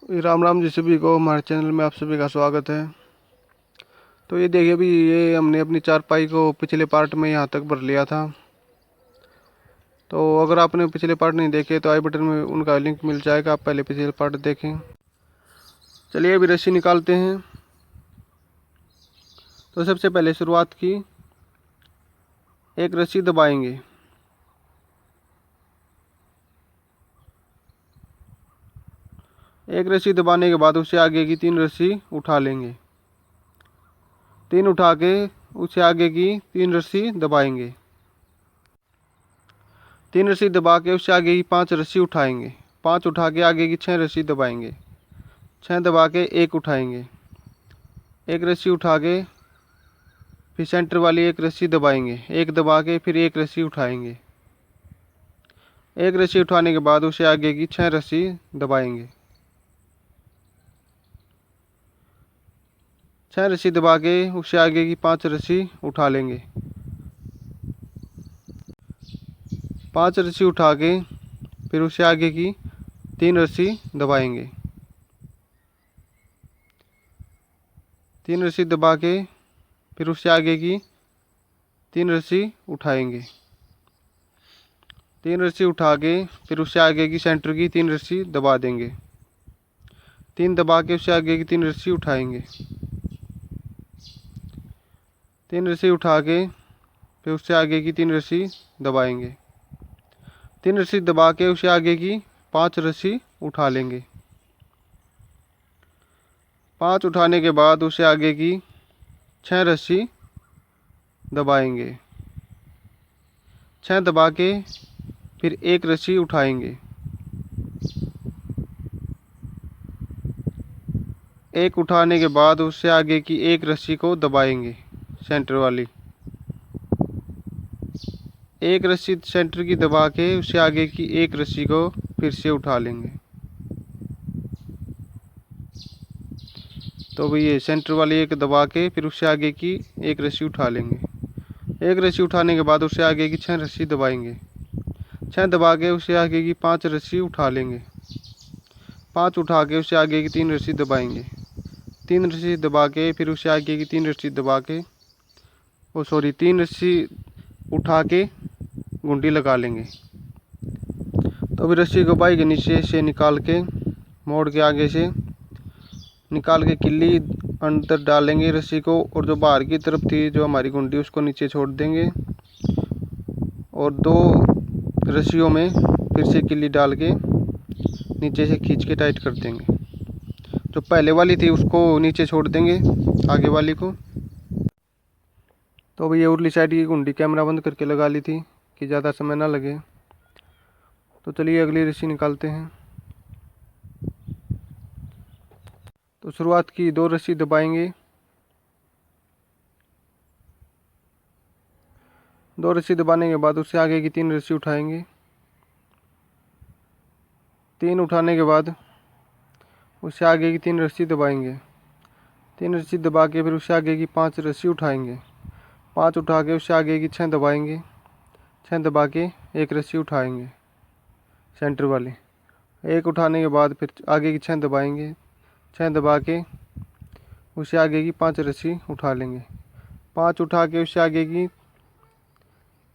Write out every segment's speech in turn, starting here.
राम राम जी सभी को, हमारे चैनल में आप सभी का स्वागत है। तो ये देखिए, अभी ये हमने अपनी चारपाई को पिछले पार्ट में यहाँ तक भर लिया था। तो अगर आपने पिछले पार्ट नहीं देखे तो आई बटन में उनका लिंक मिल जाएगा, आप पहले पिछले पार्ट देखें। चलिए अभी रस्सी निकालते हैं। तो सबसे पहले शुरुआत की, एक रस्सी दबाएंगे, एक रस्सी दबाने के बाद उससे आगे की 3 रस्सी उठा लेंगे, 3 उठा के उससे आगे की 3 रस्सी दबाएंगे, 3 रस्सी दबा के उससे आगे की 5 रस्सी उठाएंगे, 5 उठा के आगे की 6 रस्सी दबाएंगे, 6 दबा के 1 उठाएंगे, 1 रस्सी उठा के फिर सेंटर वाली 1 रस्सी दबाएंगे, 1 दबा के फिर 1 रस्सी उठाएंगे, 1 रस्सी उठाने के बाद उसे आगे की 6 रस्सी दबाएंगे, 6 रस्सी दबा के उससे आगे की 5 रस्सी उठा लेंगे, 5 रस्सी उठा के फिर उससे आगे की 3 रस्सी दबाएंगे, 3 रस्सी दबा के फिर उससे आगे की 3 रस्सी उठाएंगे, 3 रस्सी उठा के फिर उससे आगे की सेंटर की 3 रस्सी दबा देंगे, 3 दबा के उससे आगे की 3 रस्सी उठाएंगे, 3 रस्सी उठा के फिर उससे आगे की 3 रस्सी दबाएंगे, 3 रस्सी दबा के उससे आगे की 5 रस्सी उठा लेंगे, 5 उठाने के बाद उससे आगे की 6 रस्सी दबाएंगे, 6 दबा के फिर 1 रस्सी उठाएंगे, 1 उठाने के बाद उससे आगे की 1 रस्सी को दबाएंगे, सेंटर वाली 1 रस्सी सेंटर की दबा के उससे आगे की 1 रस्सी को फिर से उठा लेंगे। तो भाई ये सेंटर वाली 1 दबा के फिर उससे आगे की 1 रस्सी उठा लेंगे, 1 रस्सी उठाने के बाद उससे आगे की 6 रस्सी दबाएंगे, 6 दबा के उससे आगे की 5 रस्सी उठा लेंगे, 5 उठा के उससे आगे की 3 रस्सी दबाएंगे, 3 रस्सी दबा के फिर उससे आगे की 3 रस्सी दबा के 3 रस्सी उठा के घुंडी लगा लेंगे। तो अभी रस्सी को बाई के नीचे से निकाल के, मोड़ के आगे से निकाल के किल्ली अंदर डालेंगे रस्सी को, और जो बाहर की तरफ थी जो हमारी घुंडी उसको नीचे छोड़ देंगे, और 2 रस्सियों में फिर से किल्ली डाल के नीचे से खींच के टाइट कर देंगे। जो पहले वाली थी उसको नीचे छोड़ देंगे, आगे वाली को। तो अभी ये उरली साइड की घुंडी कैमरा बंद करके लगा ली थी कि ज़्यादा समय ना लगे। तो चलिए अगली रस्सी निकालते हैं। तो शुरुआत की 2 रस्सी दबाएंगे, 2 रस्सी दबाने के बाद उससे आगे की 3 रस्सी उठाएंगे, 3 उठाने के बाद उससे आगे की 3 रस्सी दबाएंगे, 3 रस्सी दबा के फिर उससे आगे की 5 रस्सी उठाएंगे, 5 उठा के उससे आगे की 6 दबाएंगे, 6 दबा के 1 रस्सी उठाएंगे, सेंटर वाली 1 उठाने के बाद फिर आगे की 6 दबाएंगे, 6 दबा के उससे आगे की 5 रस्सी उठा लेंगे, 5 उठा के उससे आगे की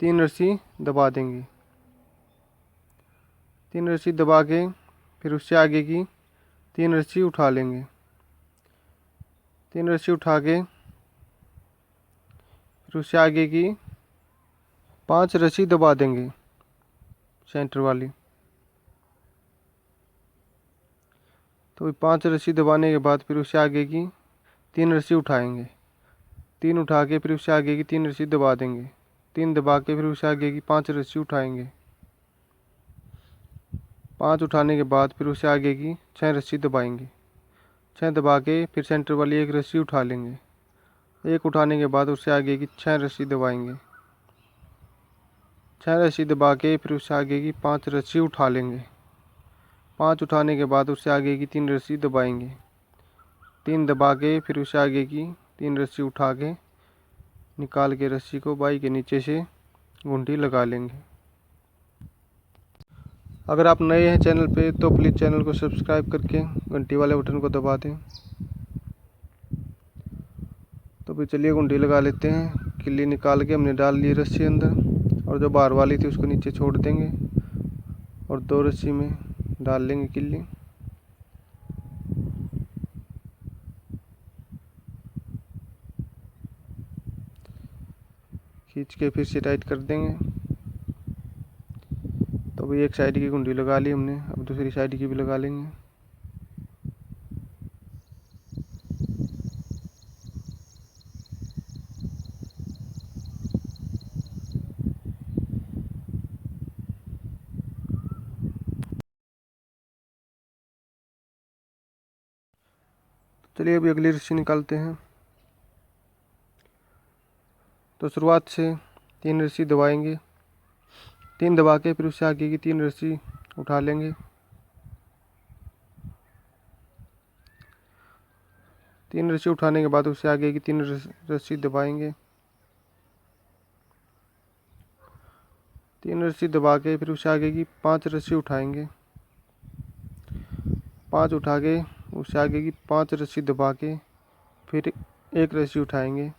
3 रस्सी दबा देंगे, 3 रस्सी दबा के फिर उससे आगे की 3 रस्सी उठा लेंगे, 3 रस्सी उठा के फिर उससे आगे की 5 रस्सी दबा देंगे, सेंटर वाली। तो 5 रस्सी दबाने के बाद फिर उससे आगे की 3 रस्सी उठाएंगे, 3 उठा के फिर उससे आगे की 3 रस्सी दबा देंगे, 3 दबा के फिर उससे आगे की 5 रस्सी उठाएंगे, 5 उठाने के बाद फिर उससे आगे की 6 रस्सी दबाएंगे, 6 दबा के फिर सेंटर वाली 1 रस्सी उठा लेंगे, 1 उठाने के बाद उससे आगे की 6 रस्सी दबाएंगे, 6 रस्सी दबा के फिर उससे आगे की 5 रस्सी उठा लेंगे, 5 उठाने के बाद उससे आगे की 3 रस्सी दबाएंगे, 3 दबा के फिर उससे आगे की 3 रस्सी उठा के निकाल के रस्सी को बाई के नीचे से घुंडी लगा लेंगे। अगर आप नए हैं चैनल पे तो प्लीज़ चैनल को सब्सक्राइब करके घंटी वाले बटन को दबा दें। तो फिर चलिए गुंडी लगा लेते हैं। किल्ली निकाल के हमने डाल ली रस्सी अंदर, और जो बाहर वाली थी उसको नीचे छोड़ देंगे और 2 रस्सी में डाल लेंगे किल्ली। खींच के फिर से टाइट कर देंगे। तो भाई एक साइड की गुंडी लगा ली हमने, अब दूसरी साइड की भी लगा लेंगे। चलिए अभी अगली रस्सी निकालते हैं। तो शुरुआत से 3 रस्सी दबाएंगे, 3 दबा के फिर उससे आगे की 3 रस्सी उठा लेंगे। 3 रस्सी उठाने के बाद उससे आगे की 3 रस्सी दबाएंगे। 3 रस्सी दबा के फिर उससे आगे की 5 रस्सी उठाएंगे। 5 उठा के उससे आगे की 5 रस्सी दबा के फिर 1 रस्सी उठाएंगे।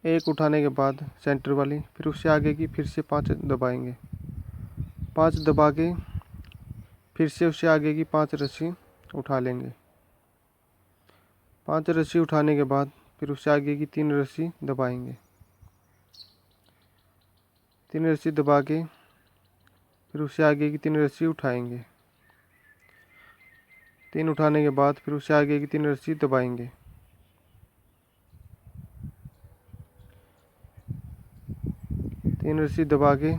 1 उठाने के बाद सेंटर वाली, फिर उससे आगे की फिर से 5 दबाएंगे। 5 दबा के फिर से उससे आगे की 5 रस्सी उठा लेंगे। 5 रस्सी उठाने के बाद फिर उससे आगे की 3 रस्सी दबाएंगे। 3 रस्सी दबा के फिर उससे आगे की 3 रस्सी उठाएंगे। 3 उठाने के बाद फिर उससे आगे की 3 रस्सी दबाएंगे। 3 रस्सी दबा के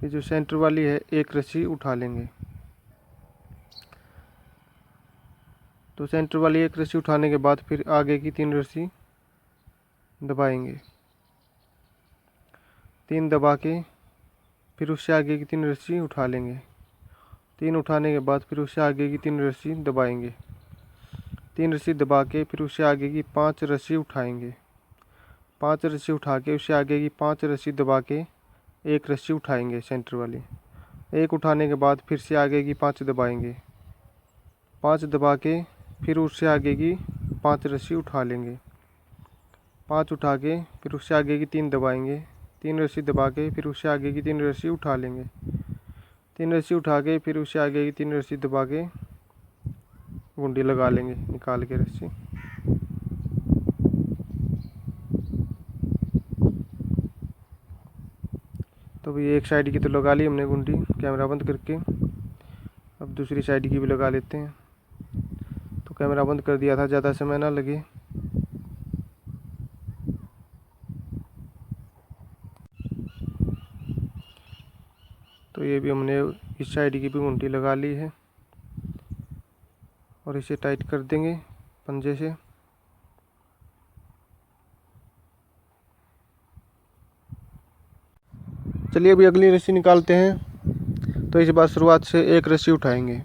ये जो सेंटर वाली है 1 रस्सी उठा लेंगे। तो सेंटर वाली 1 रस्सी उठाने के बाद फिर आगे की 3 रस्सी दबाएंगे। 3 दबा के फिर उससे आगे की 3 रस्सी उठा लेंगे। 3 उठाने के बाद फिर उससे आगे की 3 रस्सी दबाएंगे। 3 रस्सी दबा के फिर उससे आगे की 5 रस्सी उठाएंगे। 5 रस्सी उठा के उससे आगे की 5 रस्सी दबा के 1 रस्सी उठाएंगे सेंटर वाली। 1 उठाने के बाद फिर से आगे की 5 दबाएंगे। 5 दबा के फिर उससे आगे की 5 रस्सी उठा लेंगे। 5 उठा के फिर उससे आगे की 3 दबाएंगे। 3 रस्सी दबा के फिर उससे आगे की 3 रस्सी उठा लेंगे। 3 रस्सी उठा के फिर उससे आगे की 3 रस्सी दबा के गुंडी लगा लेंगे निकाल के रस्सी। तो भाई एक साइड की तो लगा ली हमने गुंडी कैमरा बंद करके, अब दूसरी साइड की भी लगा लेते हैं। तो कैमरा बंद कर दिया था ज़्यादा समय ना लगे। तो ये भी हमने इस साइड की भी गुंडी लगा ली है और इसे टाइट कर देंगे पंजे से। चलिए अभी अगली रस्सी निकालते हैं। तो इस बार शुरुआत से 1 रस्सी उठाएंगे।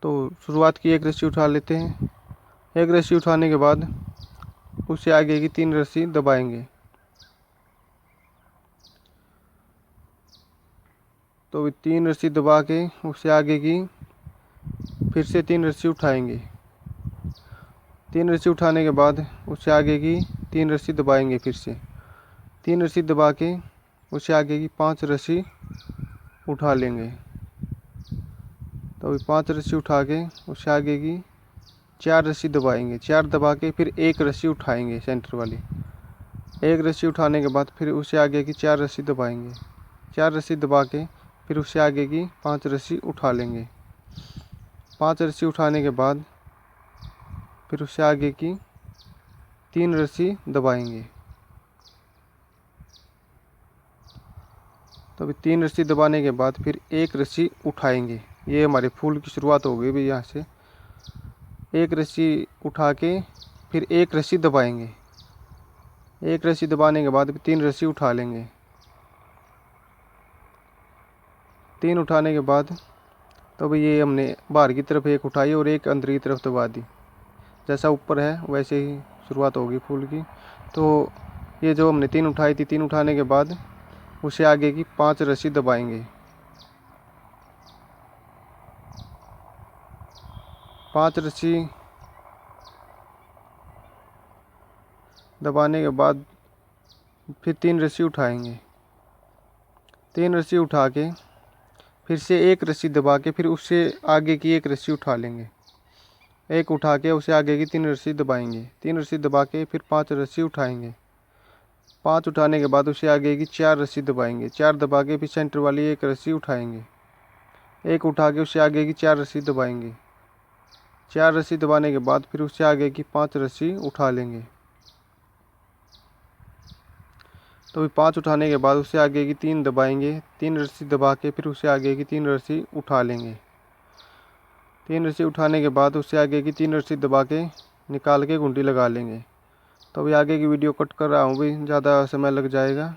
तो शुरुआत की 1 रस्सी उठा लेते हैं। 1 रस्सी उठाने के बाद उससे आगे की 3 रस्सी दबाएंगे। तो 3 रस्सी दबा के उससे आगे की फिर से 3 रस्सी उठाएंगे। 3 रस्सी उठाने के बाद उससे आगे की 3 रस्सी दबाएंगे। फिर से 3 रस्सी दबा के उससे आगे की 5 रस्सी उठा लेंगे। तो अभी 5 रस्सी उठा के उससे आगे की 4 रस्सी दबाएंगे। 4 दबा के फिर 1 रस्सी उठाएंगे सेंटर वाली। 1 रस्सी उठाने के बाद फिर उससे आगे की 4 रस्सी दबाएंगे। 4 रस्सी दबा के फिर उससे आगे की 5 रस्सी उठा लेंगे। 5 रस्सी उठाने के बाद फिर उससे आगे की 3 रस्सी दबाएंगे। तो अभी 3 रस्सी दबाने के बाद फिर 1 रस्सी उठाएंगे। ये हमारे फूल की शुरुआत हो गई भाई। यहाँ से 1 रस्सी उठा के फिर 1 रस्सी दबाएंगे। 1 रस्सी दबाने के बाद 3 रस्सी उठा लेंगे। 3 उठाने के बाद तो भाई ये हमने बाहर की तरफ 1 उठाई और 1 अंदर की तरफ दबा दी। जैसा ऊपर है वैसे ही शुरुआत होगी फूल की। तो ये जो हमने 3 उठाई थी, 3 उठाने के बाद उसे आगे की 5 रस्सी दबाएंगे। 5 रस्सी दबाने के बाद फिर 3 रस्सी उठाएंगे। 3 रस्सी उठा के फिर से एक रस्सी दबा के फिर उससे आगे की एक रस्सी उठा लेंगे। एक उठा के उसे आगे की 3 रस्सी दबाएंगे। 3 रस्सी दबा के फिर 5 रस्सी उठाएंगे। 5 उठाने के बाद उसे आगे की 4 रस्सी दबाएंगे। 4 दबा के फिर सेंटर वाली एक रस्सी उठाएंगे। एक उठा के उससे आगे की 4 रस्सी दबाएंगे। 4 रस्सी दबाने के बाद फिर उससे आगे की 5 रस्सी उठा लेंगे। तो 5 उठाने के बाद उससे आगे की 3 दबाएंगे। 3 रस्सी दबा के फिर उससे आगे की 3 रस्सी उठा लेंगे। 3 रस्सी उठाने के बाद उससे आगे की 3 रस्सी दबा के निकाल के घुंडी लगा लेंगे। तो अभी आगे की वीडियो कट कर रहा हूँ, भी ज़्यादा समय लग जाएगा।